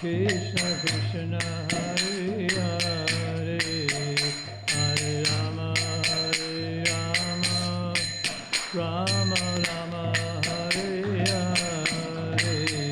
Krishna Krishna Hare Hare Hare Rama Rama Rama Hare Hare Hare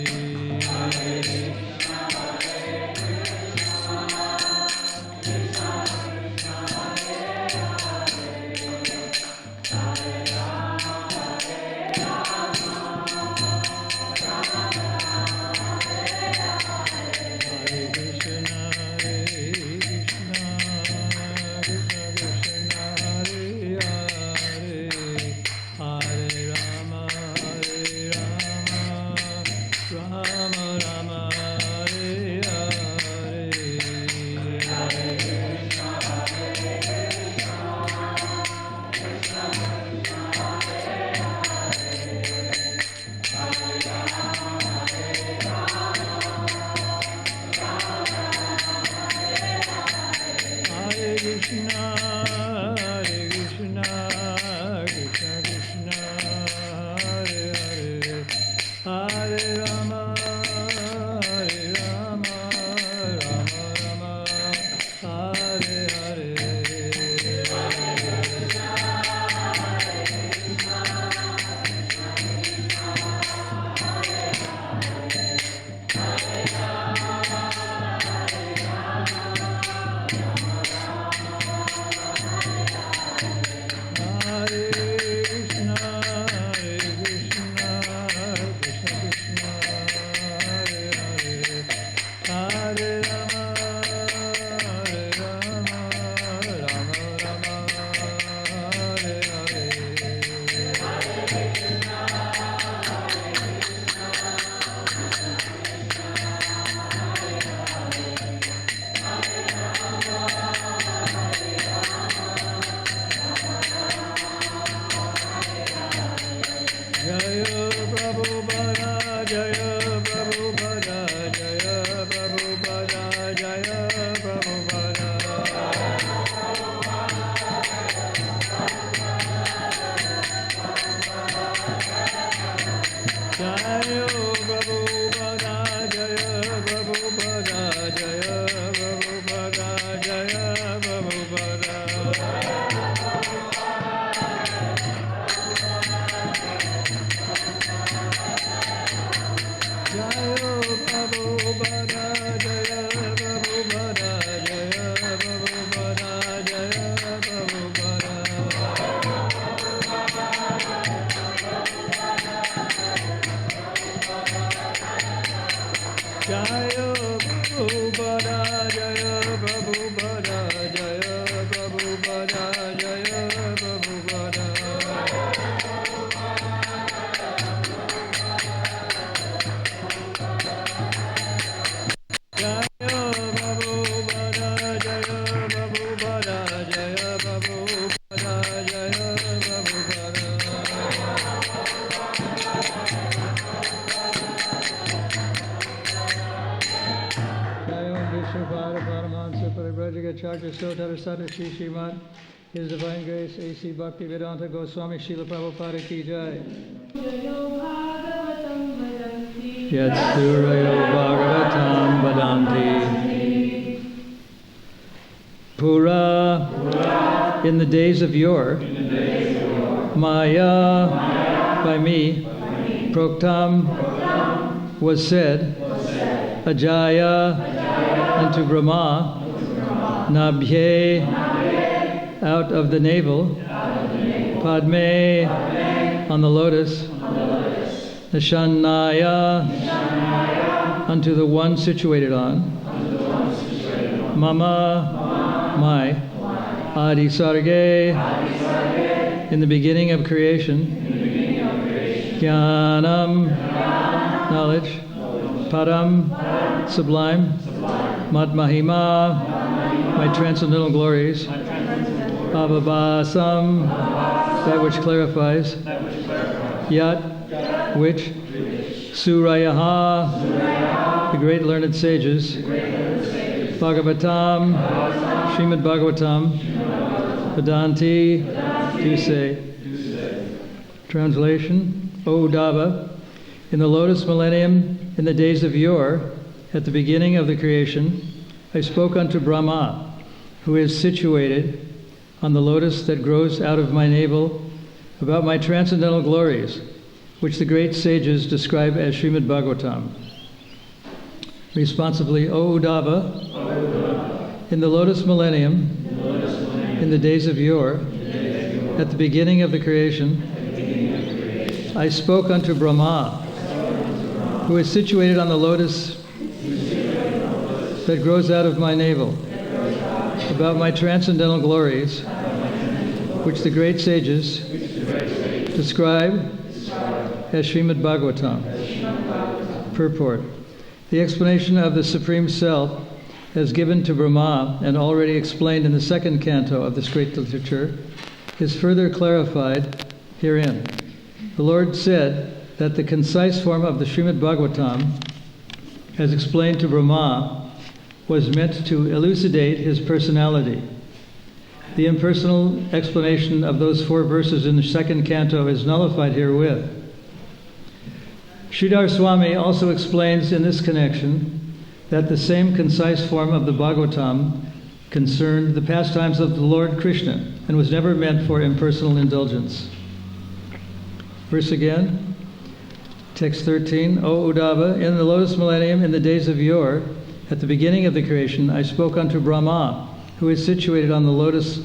Krishna Krishna Krishna Hare Hare Hare Rama Srimad His Divine Grace A.C. Bhaktivedanta Goswami Srila Prabhupada Ki Jai. Yat Surayo Bhagavatam Vadanti Pura in the days of yore Maya by me Proktam was said Ajaya unto Brahma Nabhye, out of the navel, Padme, on the lotus, Nishanaya, unto the one situated on, Mama, my, Adi Sarge, in the beginning of creation, Jnanam, knowledge, Param, sublime, Matmahima, my transcendental glories, Avabhasam, that which clarifies, Yat, which, Surayaha, the great learned sages, Bhagavatam, Srimad Bhagavatam, Vedanti, do say. Translation, O Uddhava, in the lotus millennium, in the days of yore, at the beginning of the creation, I spoke unto Brahma, who is situated on the lotus that grows out of my navel, about my transcendental glories, which the great sages describe as Srimad Bhagavatam. Responsibly, O Uddhava, in the lotus millennium, in the days of yore, at the beginning of the creation, I spoke unto Brahma, who is situated on the lotus that grows out of my navel, about my transcendental glories, which the great sages describe as Srimad Bhagavatam. Purport. The explanation of the Supreme Self, as given to Brahma and already explained in the second canto of this great literature, is further clarified herein. The Lord said that the concise form of the Srimad Bhagavatam, as explained to Brahma, was meant to elucidate his personality. The impersonal explanation of those 4 verses in the second canto is nullified herewith. Sridhar Swami also explains in this connection that the same concise form of the Bhagavatam concerned the pastimes of the Lord Krishna and was never meant for impersonal indulgence. Verse again, text 13, O Uddhava, in the lotus millennium, in the days of yore, at the beginning of the creation, I spoke unto Brahma, who is situated on the lotus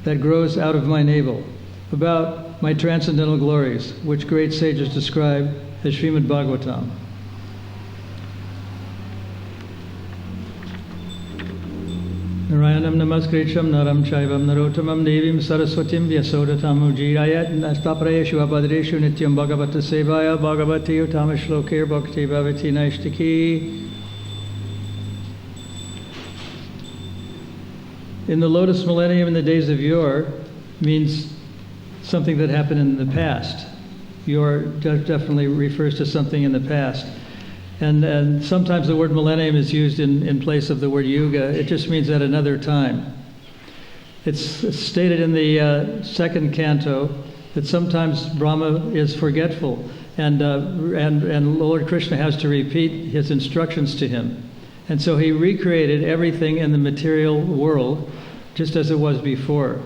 that grows out of my navel, about my transcendental glories, which great sages describe as Srimad Bhagavatam. Narayanam namaskritam naram chaivam narotamam devim saraswatim vyasodatam ujirayat nastaprayeshu abhadreshu nityam bhagavata sevaya bhagavati utama shlokir bhakti bhavati naishtiki. In the lotus millennium in the days of yore means something that happened in the past. Yore definitely refers to something in the past. And sometimes the word millennium is used in place of the word yuga. It just means at another time. It's stated in the second canto that sometimes Brahma is forgetful, and Lord Krishna has to repeat his instructions to him. And so he recreated everything in the material world just as it was before.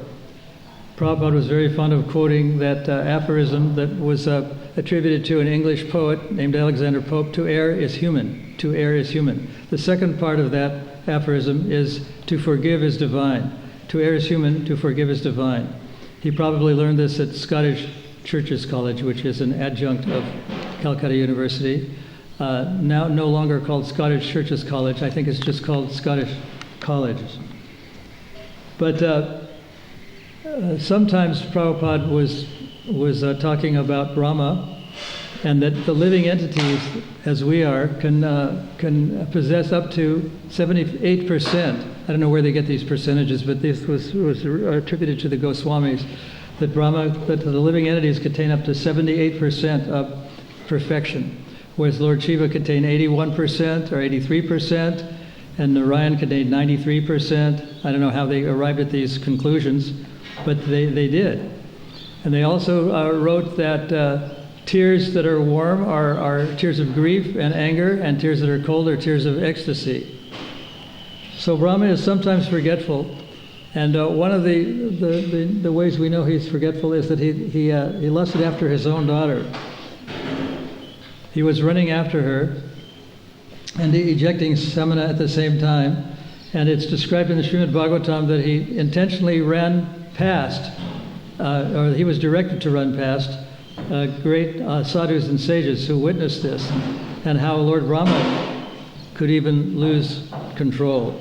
Prabhupada was very fond of quoting that aphorism that was attributed to an English poet named Alexander Pope, to err is human, to err is human. The second part of that aphorism is to forgive is divine. To err is human, to forgive is divine. He probably learned this at Scottish Churches College, which is an adjunct of Calcutta University. Now no longer called Scottish Churches College. I think it's just called Scottish College. But sometimes Prabhupada was talking about Brahma, and that the living entities, as we are, can possess up to 78%. I don't know where they get these percentages, but this was attributed to the Goswamis, that the living entities contain up to 78% of perfection, whereas Lord Shiva contained 81% or 83%, and Narayan contained 93%. I don't know how they arrived at these conclusions, but they did. And they also wrote that tears that are warm are tears of grief and anger, and tears that are cold are tears of ecstasy. So Brahma is sometimes forgetful, and one of the ways we know he's forgetful is that he lusted after his own daughter. He was running after her and ejecting samana at the same time, and it's described in the Srimad Bhagavatam that he intentionally ran past, or he was directed to run past, great sadhus and sages who witnessed this, and how Lord Brahma could even lose control.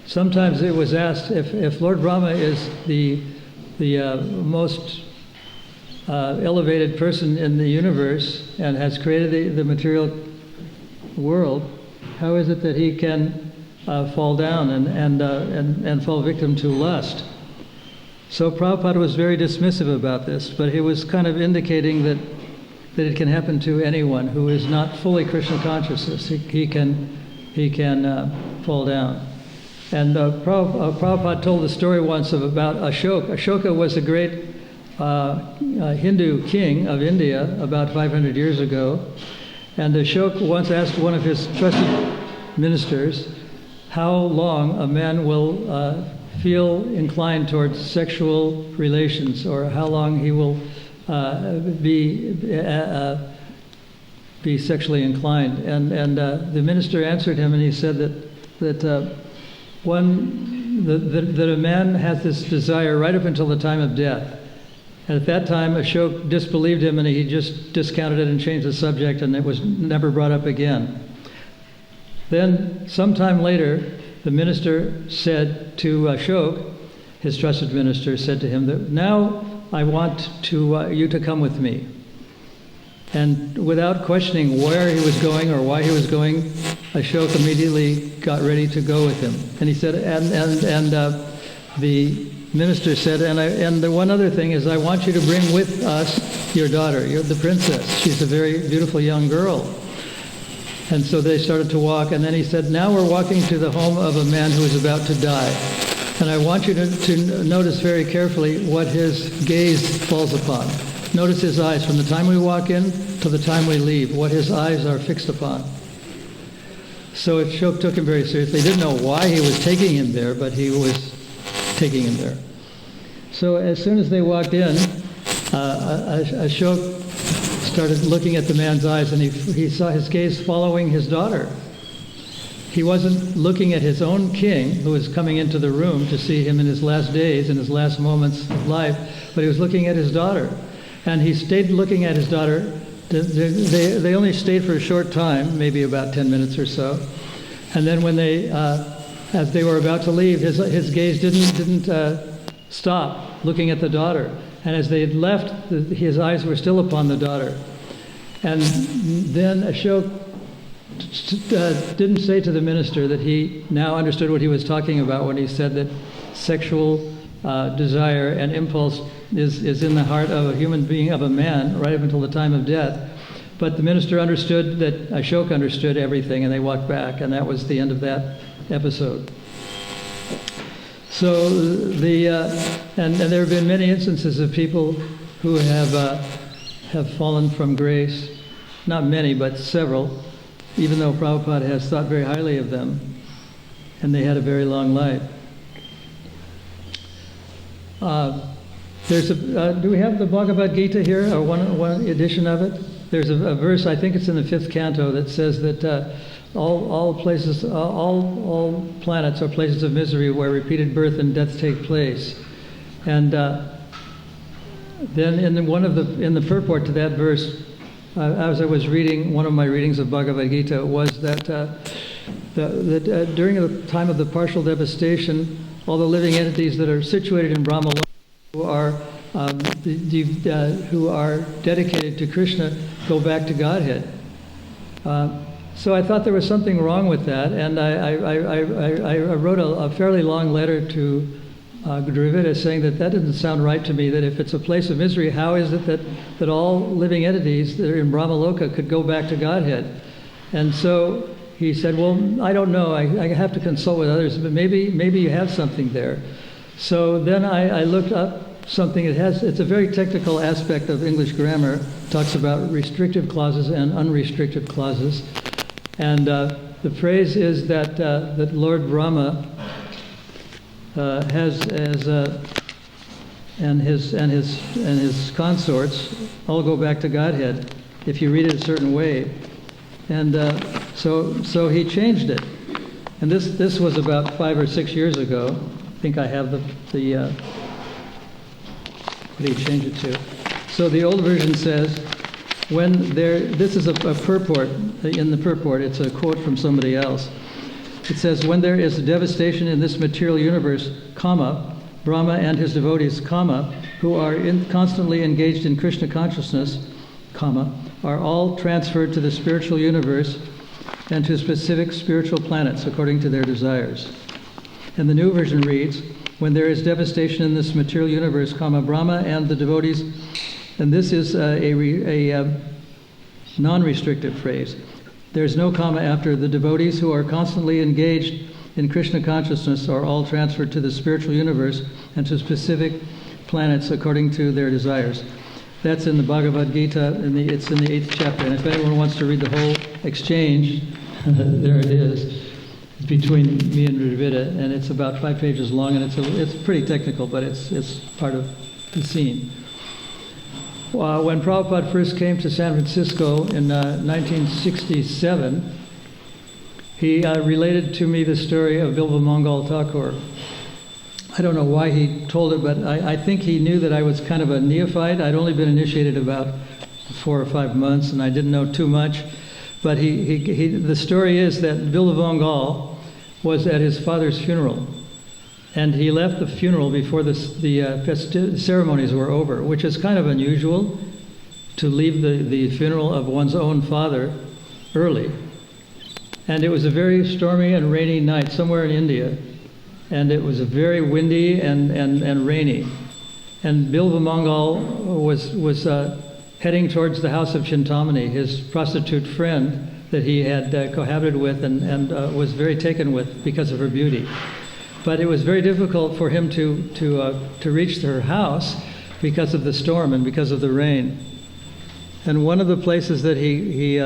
Sometimes it was asked if Lord Brahma is the most elevated person in the universe and has created the material world, how is it that he can fall down and fall victim to lust? So Prabhupada was very dismissive about this, but he was kind of indicating that it can happen to anyone who is not fully Krishna consciousness. He can fall down. And Prabhupada told the story once about Ashoka. Ashoka was a great Hindu king of India about 500 years ago. And Ashoka once asked one of his trusted ministers how long a man will feel inclined towards sexual relations, or how long he will be sexually inclined. And the minister answered him, and he said that a man has this desire right up until the time of death. And at that time, Ashoka disbelieved him, and he just discounted it and changed the subject, and it was never brought up again. Then, sometime later, the minister said to Ashoka, his trusted minister, said to him that now I want you to come with me. And without questioning where he was going or why he was going, Ashoka immediately got ready to go with him. And he said, the minister said, and the one other thing is, I want you to bring with us your daughter, the princess. She's a very beautiful young girl. And so they started to walk, and then he said, now we're walking to the home of a man who is about to die. And I want you to notice very carefully what his gaze falls upon. Notice his eyes from the time we walk in to the time we leave, what his eyes are fixed upon. So Ashoka took him very seriously. He didn't know why he was taking him there, but he was taking him there. So as soon as they walked in, Ashoka started looking at the man's eyes, and he saw his gaze following his daughter. He wasn't looking at his own king, who was coming into the room to see him in his last days, in his last moments of life, but he was looking at his daughter. And he stayed looking at his daughter. They only stayed for a short time, maybe about 10 minutes or so. And then when as they were about to leave, his gaze didn't stop looking at the daughter. And as they had left, his eyes were still upon the daughter. And then Ashoka didn't say to the minister that he now understood what he was talking about when he said that sexual desire and impulse is in the heart of a human being, of a man, right up until the time of death. But the minister understood that Ashoka understood everything, and they walked back, and that was the end of that episode. So and there have been many instances of people who have fallen from grace. Not many, but several, even though Prabhupada has thought very highly of them, and they had a very long life. Do we have the Bhagavad Gita here, or one edition of it? There's a verse, I think it's in the 5th canto, that says that all planets are places of misery where repeated birth and death take place. And then in the purport to that verse, as I was reading one of my readings of Bhagavad Gita, was that during the time of the partial devastation, all the living entities that are situated in Brahmaloka who are dedicated to Krishna go back to Godhead. So I thought there was something wrong with that, and I wrote a fairly long letter to Guruvita saying that didn't sound right to me, that if it's a place of misery, how is it that all living entities that are in Brahmaloka could go back to Godhead? And so he said, well, I don't know, I have to consult with others, but maybe you have something there. So then I looked up something. It's a very technical aspect of English grammar. It talks about restrictive clauses and unrestricted clauses. And the phrase is that Lord Brahma and his consorts all go back to Godhead if you read it a certain way. And so he changed it. And this was about 5 or 6 years ago. I think I have what did he change it to? So the old version says, this is a purport. In the purport, it's a quote from somebody else. It says, when there is devastation in this material universe, comma, Brahma and his devotees, comma, who are constantly engaged in Krishna consciousness, comma, are all transferred to the spiritual universe and to specific spiritual planets according to their desires. And the new version reads, when there is devastation in this material universe, comma, Brahma and the devotees, and this is a non-restrictive phrase. There's no comma after the devotees who are constantly engaged in Krishna consciousness are all transferred to the spiritual universe and to specific planets according to their desires. That's in the Bhagavad Gita, it's in the 8th chapter. And if anyone wants to read the whole exchange, there it is, between me and Ravida, and it's about 5 pages long, and it's pretty technical, but it's part of the scene. When Prabhupada first came to San Francisco in 1967, he related to me the story of Bilvamangal Thakur. I don't know why he told it, but I think he knew that I was kind of a neophyte. I'd only been initiated about 4 or 5 months, and I didn't know too much. But the story is that Bilvamangal was at his father's funeral, and he left the funeral before the ceremonies were over, which is kind of unusual, to leave the funeral of one's own father early. And it was a very stormy and rainy night somewhere in India, and it was very windy and rainy. And Bilvamangal was heading towards the house of Chintamani, his prostitute friend that he had cohabited with and was very taken with because of her beauty. But it was very difficult for him to reach her house because of the storm and because of the rain. And one of the places that he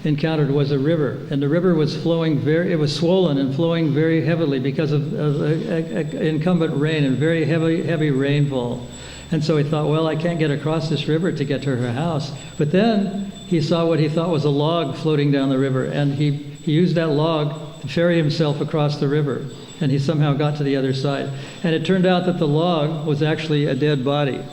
encountered was a river, and the river was flowing it was swollen and flowing very heavily because of incumbent rain and very heavy rainfall. And so he thought, well, I can't get across this river to get to her house. But then he saw what he thought was a log floating down the river, and he used that log to ferry himself across the river, and he somehow got to the other side. And it turned out that the log was actually a dead body.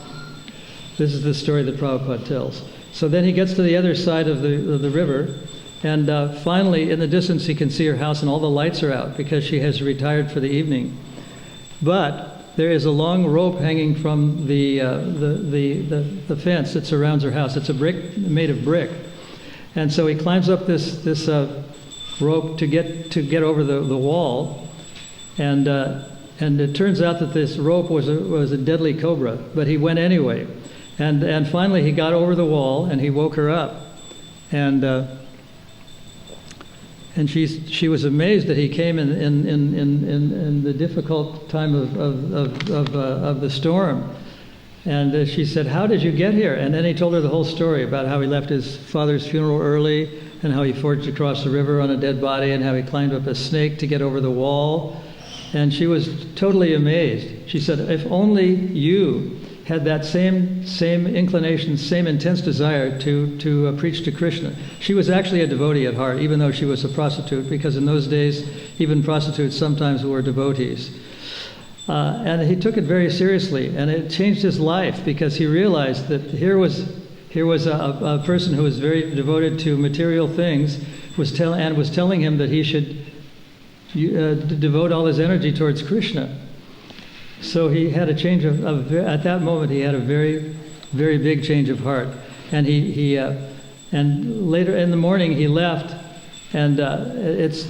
This is the story that Prabhupada tells. So then he gets to the other side of the river, and finally in the distance he can see her house, and all the lights are out because she has retired for the evening. But there is a long rope hanging from the fence that surrounds her house. It's made of brick, and so he climbs up this rope to get over the wall, and it turns out that this rope was a deadly cobra, but he went anyway. And finally he got over the wall, and he woke her up, and she was amazed that he came in the difficult time of the storm, and she said, "How did you get here?" And then he told her the whole story about how he left his father's funeral early, and how he forged across the river on a dead body, and how he climbed up a snake to get over the wall. And she was totally amazed. She said, "If only you had that same inclination, same intense desire to preach to Krishna." She was actually a devotee at heart, even though she was a prostitute, because in those days, even prostitutes sometimes were devotees. And he took it very seriously, and it changed his life, because he realized that here was a person who was very devoted to material things, was telling him that he should devote all his energy towards Krishna. So he had a change at that moment he had a very, very big change of heart. And and later in the morning he left, and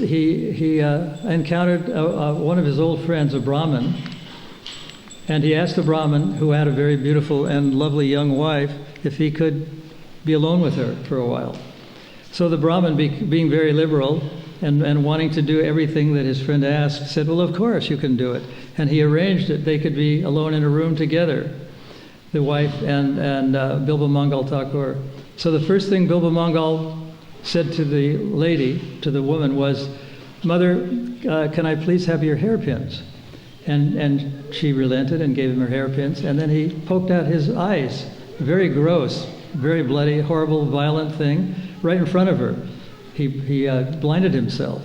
he encountered one of his old friends, a Brahmin, and he asked the Brahmin, who had a very beautiful and lovely young wife, if he could be alone with her for a while. So the Brahmin, being very liberal and wanting to do everything that his friend asked, said, "Well, of course you can do it." And he arranged that they could be alone in a room together, the wife and Bilvamangal Thakur. So the first thing Bilvamangal said to the lady, to the woman, was, "Mother, can I please have your hairpins?" And she relented and gave him her hairpins, and then he poked out his eyes, very gross, very bloody, horrible, violent thing, right in front of her. He blinded himself,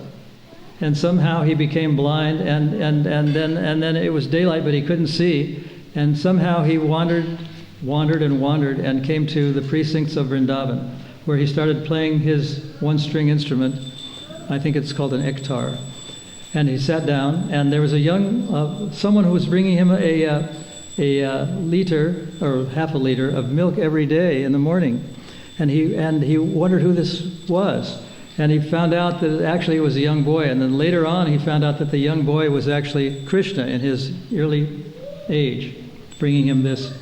and somehow he became blind, and then it was daylight, but he couldn't see, and somehow he wandered and came to the precincts of Vrindavan, where he started playing his one-string instrument. I think it's called an ektar. And he sat down, and there was a young someone who was bringing him a liter or half a liter of milk every day in the morning, and he wondered who this was. And he found out that actually it was a young boy. And then later on, he found out that the young boy was actually Krishna in his early age, bringing him this.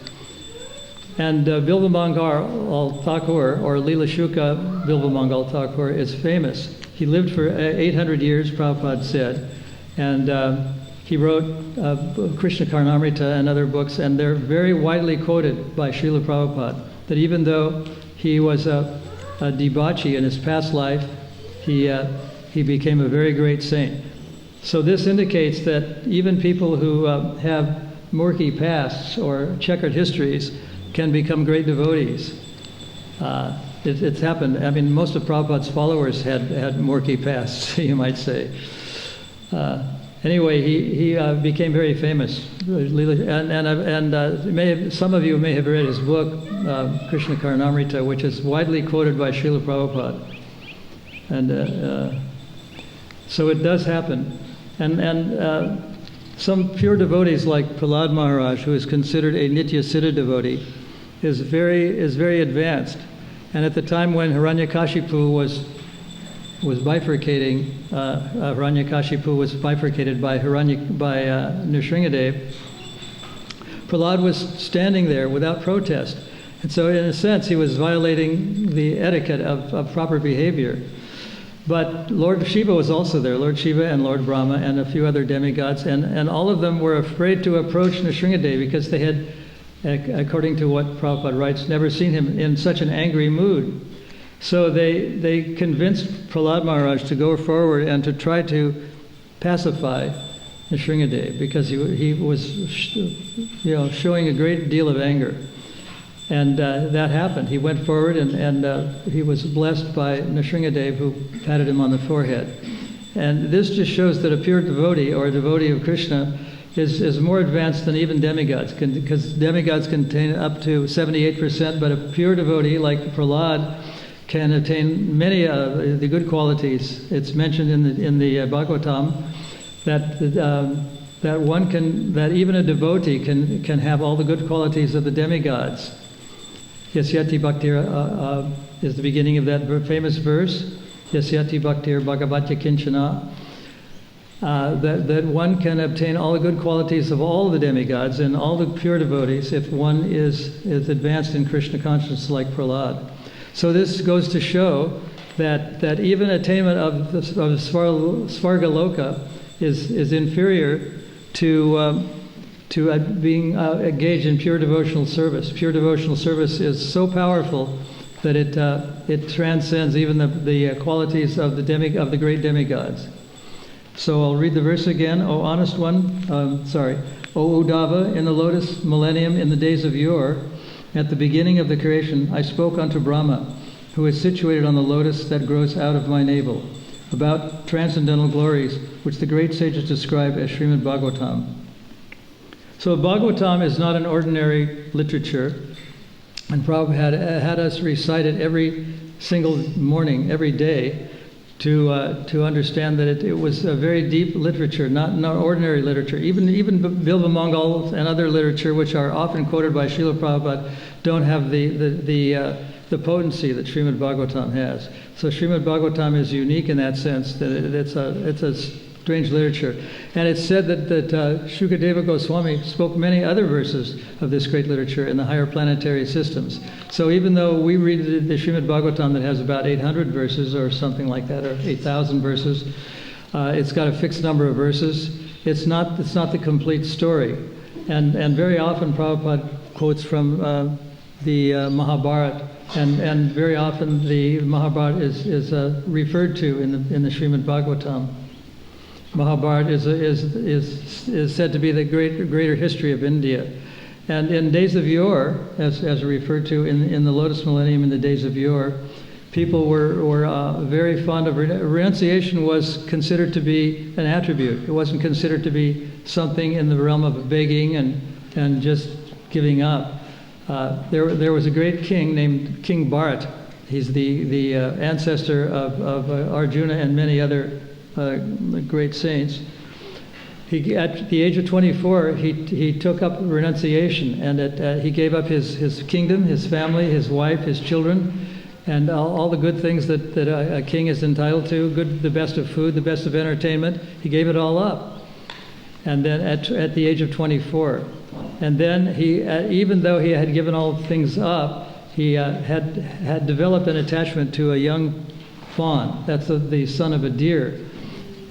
And Bilvamangal Thakur, or Lila Shuka Bilvamangal Thakur, is famous. He lived for 800 years, Prabhupada said. And He wrote Krishna Karnamrita and other books, and they're very widely quoted by Srila Prabhupada, that even though he was a debauchee in his past life, he became a very great saint. So this indicates that even people who have murky pasts or checkered histories can become great devotees. It's happened. I mean, most of Prabhupada's followers had murky pasts, you might say. Anyway, he became very famous, and some of you may have read his book, Krishna Karnamrita, which is widely quoted by Srila Prabhupada. And so it does happen. And some pure devotees like Prahlad Maharaj, who is considered a Nitya Siddha devotee, is very advanced. And at the time when Hiranyakashipu was bifurcating, Hiranyakashipu was bifurcated by Nrsingadev, Prahlad was standing there without protest. And so in a sense he was violating the etiquette of proper behavior. But Lord Shiva was also there, Lord Shiva and Lord Brahma and a few other demigods, and all of them were afraid to approach Nrsingadev because they had, according to what Prabhupada writes, never seen him in such an angry mood. So they convinced Prahlad Maharaj to go forward and to try to pacify Nrsingadev because he was showing a great deal of anger. And that happened. He went forward and he was blessed by Nrsingadev, who patted him on the forehead. And this just shows that a pure devotee or a devotee of Krishna is more advanced than even demigods, because demigods contain up to 78%, but a pure devotee like Prahlad can attain many of the good qualities. It's mentioned in the Bhagavatam that even a devotee can have all the good qualities of the demigods. Yasyati Bhaktir is the beginning of that famous verse. Yasyati Bhaktir Bhagavatya Kinchana. That one can obtain all the good qualities of all the demigods and all the pure devotees if one is advanced in Krishna consciousness like Prahlad. So this goes to show that even attainment of Svargaloka is inferior to being engaged in pure devotional service. Pure devotional service is so powerful that it transcends even the qualities of the great demigods. So I'll read the verse again. O honest one, O Uddhava, in the lotus millennium in the days of yore, at the beginning of the creation, I spoke unto Brahma, who is situated on the lotus that grows out of my navel, about transcendental glories, which the great sages describe as Srimad Bhagavatam. So Bhagavatam is not an ordinary literature, and Prabhupada had us recite it every single morning, every day, to understand that it was a very deep literature, not ordinary literature. Even Bilva Mangal and other literature, which are often quoted by Srila Prabhupada, don't have the potency that Srimad Bhagavatam has. So Srimad Bhagavatam is unique in that sense, that it's a strange literature. And it's said that Shukadeva Goswami spoke many other verses of this great literature in the higher planetary systems. So even though we read the Srimad Bhagavatam that has about 800 verses or something like that, or 8,000 verses, it's got a fixed number of verses. It's not the complete story. And very often Prabhupada quotes from the Mahabharata, and very often the Mahabharata is referred to in the Srimad Bhagavatam. Mahabharata is said to be the greater history of India. And in days of yore, as referred to in the Lotus Millennium in the days of yore, people were very fond of renunciation. Was considered to be an attribute. It wasn't considered to be something in the realm of begging and just giving up. There was a great king named King Bharat. He's the ancestor of Arjuna and many other great saints. At the age of 24, he took up renunciation, and he gave up his kingdom, his family, his wife, his children, and all the good things that a king is entitled to, the best of food, the best of entertainment. He gave it all up. And then at the age of 24. And then even though he had given all things up, he had developed an attachment to a young fawn. That's the son of a deer.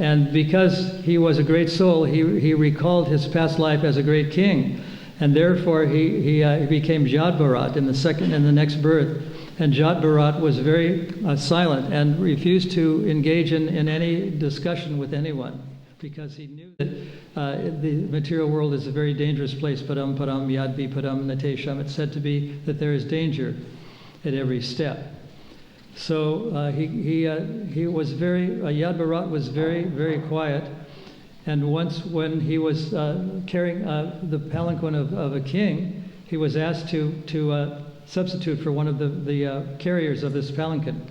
And because he was a great soul, he recalled his past life as a great king. And therefore he became Jadbharat in the next birth. And Jadbharat was very silent and refused to engage in any discussion with anyone, because he knew that the material world is a very dangerous place. Padam param yadvi padam natesham. It's said to be that there is danger at every step. So he was Yadbharat was very, very quiet. And once when he was carrying the palanquin of a king, he was asked to substitute for one of the carriers of this palanquin.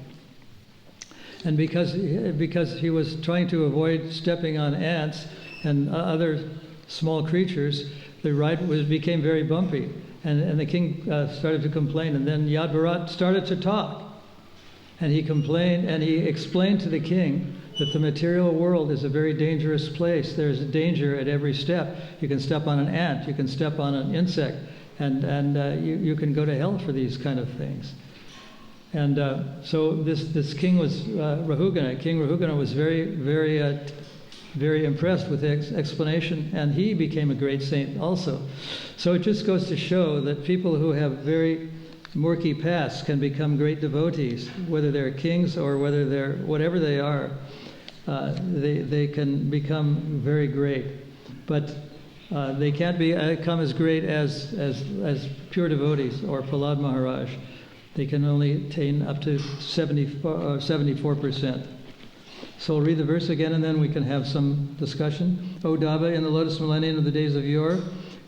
And because he was trying to avoid stepping on ants and other small creatures, the ride became very bumpy. And the king started to complain. And then Yadbharat started to talk. And he complained, and he explained to the king that the material world is a very dangerous place. There's danger at every step. You can step on an ant, you can step on an insect, and you can go to hell for these kind of things. And so this king was Rahugana. King Rahugana was very, very, very impressed with the explanation, and he became a great saint also. So it just goes to show that people who have very murky pasts can become great devotees, whether they're kings or whether they're whatever they are. They can become very great, but they can't become as great as pure devotees or Prahlad Maharaj. They can only attain up to 74%. So I'll read the verse again, and then we can have some discussion. O Dava, in the lotus millennium of the days of yore,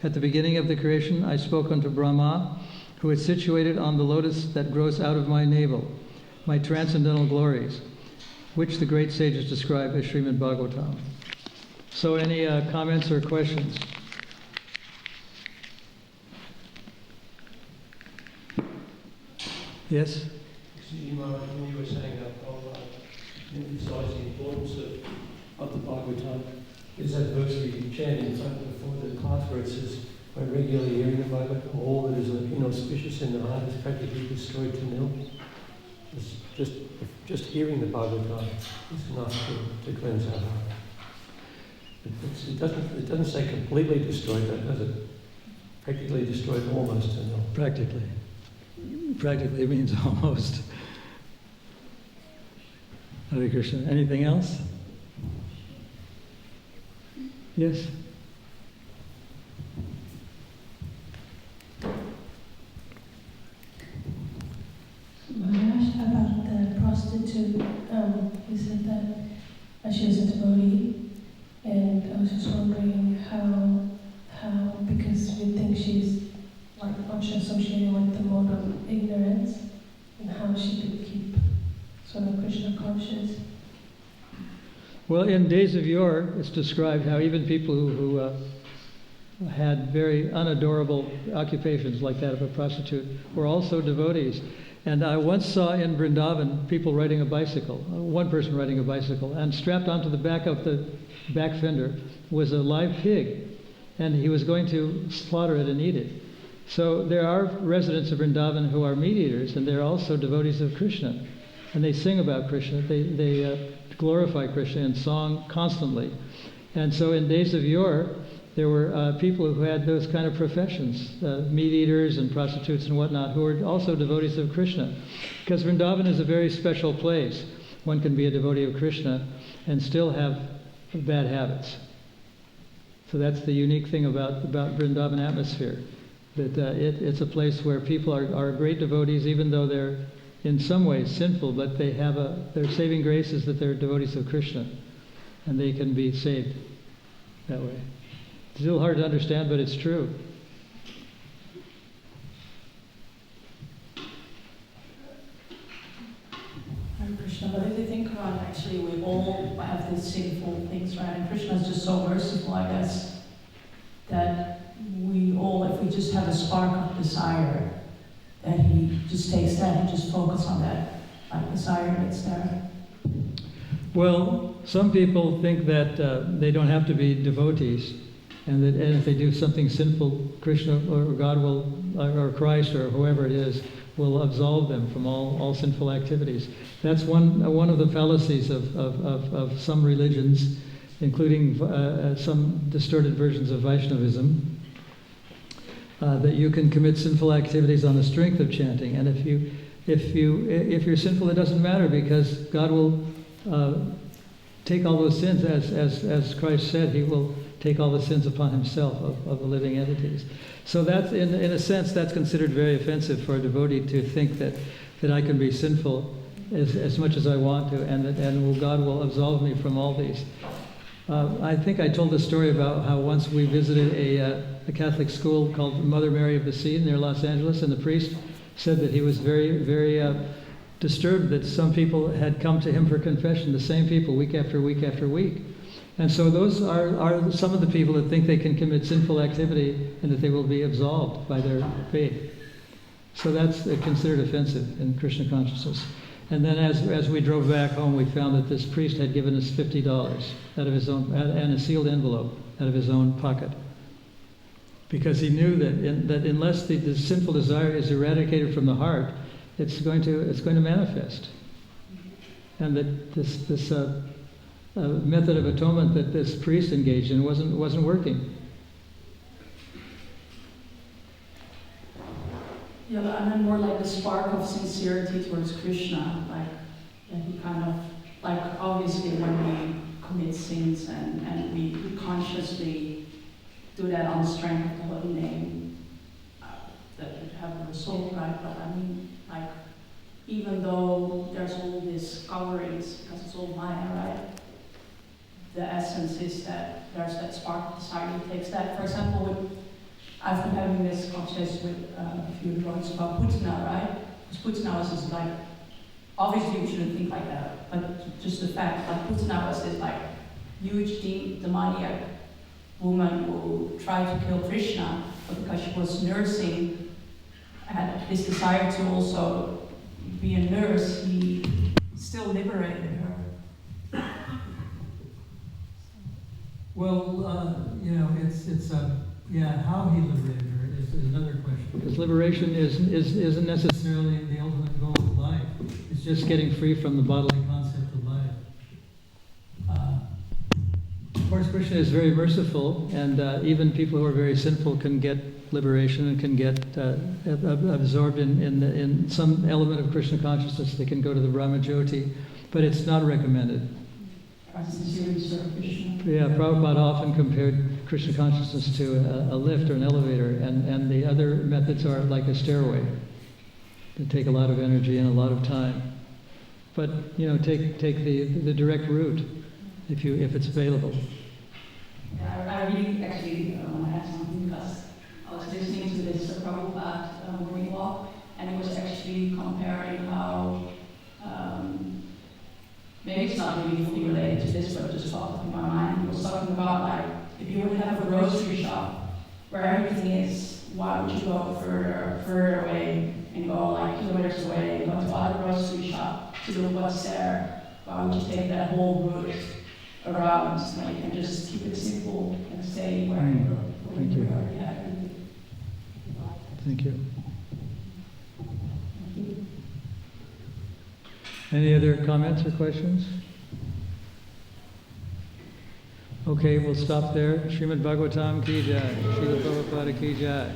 at the beginning of the creation, I spoke unto Brahma, who is situated on the lotus that grows out of my navel, my transcendental glories, which the great sages describe as Srimad Bhagavatam. So any comments or questions? Yes? You were saying that emphasize the importance of the Bhagavatam. Is that verse we chanted in front before the class where it says, by regularly hearing the Bhagavatam, all that is inauspicious in the heart is practically destroyed to nil? Just hearing the Bhagavatam is enough to cleanse our heart. It doesn't say completely destroyed, does it? Practically destroyed almost to nil. Practically. Practically means almost. Hare Krishna. Anything else? Yes? Maharaj, about the prostitute, you said that she was a devotee, and I was just wondering how because we think she's like much associated with the mode of ignorance, and how she could keep sort of Krishna conscious. Well, in days of yore, it's described how even people who had very unadorable occupations like that of a prostitute were also devotees. And I once saw in Vrindavan people riding a bicycle, one person riding a bicycle, and strapped onto the back of the back fender was a live pig, and he was going to slaughter it and eat it. So there are residents of Vrindavan who are meat eaters, and they're also devotees of Krishna. And they sing about Krishna, they glorify Krishna in song constantly. And so in days of yore, there were people who had those kind of professions, meat eaters and prostitutes and whatnot, who were also devotees of Krishna. Because Vrindavan is a very special place. One can be a devotee of Krishna and still have bad habits. So that's the unique thing about Vrindavan atmosphere, that it's a place where people are great devotees, even though they're in some ways sinful, but they have their saving grace is that they're devotees of Krishna, and they can be saved that way. It's a little hard to understand, but it's true. Hare Krishna, but if you think about it, actually we all have these sinful things, right? And Krishna is just so merciful, I guess, that we all, if we just have a spark of desire, that he just takes that and just focus on that desire that's there. Well, some people think that they don't have to be devotees, and if they do something sinful, Krishna or God will, or Christ or whoever it is, will absolve them from all sinful activities. That's one of the fallacies of some religions, including some distorted versions of Vaishnavism, that you can commit sinful activities on the strength of chanting. And if you're sinful, it doesn't matter, because God will take all those sins, as Christ said, He will take all the sins upon Himself of the living entities. So that's, in a sense, that's considered very offensive for a devotee to think that I can be sinful as much as I want to, and God will absolve me from all these. I think I told the story about how once we visited a Catholic school called Mother Mary of the Sea near Los Angeles, and the priest said that he was very, very disturbed that some people had come to him for confession, the same people, week after week after week. And so those are some of the people that think they can commit sinful activity and that they will be absolved by their faith. So that's considered offensive in Krishna consciousness. And then as we drove back home, we found that this priest had given us $50 out of his own, and a sealed envelope out of his own pocket. Because he knew that unless the sinful desire is eradicated from the heart, it's going to manifest. And that this method of atonement that this priest engaged in wasn't working. Yeah, and then more like the spark of sincerity towards Krishna, like that he kind of, like obviously when we commit sins and we consciously do that on the strength of the holy name, that would have the result, right? But I mean, like, even though there's all these coverings, because it's all Maya, right? The essence is that there's that spark of desire that takes that. For example, I've been having this conversation with a few devotees about Putana, right? Because Putana was just like, obviously we shouldn't think like that, but just the fact, like Putana was this like huge demoniac woman who tried to kill Krishna, but because she was nursing, had this desire to also be a nurse, he still liberated her. Well, how he liberated her is another question. Because liberation isn't necessarily the ultimate goal of life. It's just getting free from the bodily concept of life. Of course, Krishna is very merciful, and even people who are very sinful can get liberation and can get absorbed in some element of Krishna consciousness. They can go to the Brahmajyoti, but it's not recommended. Yeah, Prabhupada often compared Krishna consciousness to a lift or an elevator, and the other methods are like a stairway. They take a lot of energy and a lot of time. But take the direct route if it's available. Yeah, I really actually want to add something, because I was listening to this Prabhupada morning walk, and it was actually comparing how maybe it's not really fully related to this, but just off in my mind. He was talking about, like, if you would have a grocery shop where everything is, why would you go further away and go like kilometers away and go to other grocery shop to do what's there? Why would you take that whole route around when you can just keep it simple and stay where you already have? Thank you. Any other comments or questions? Okay, we'll stop there. Srimad Bhagavatam ki jai. Srila Prabhupada ki jai.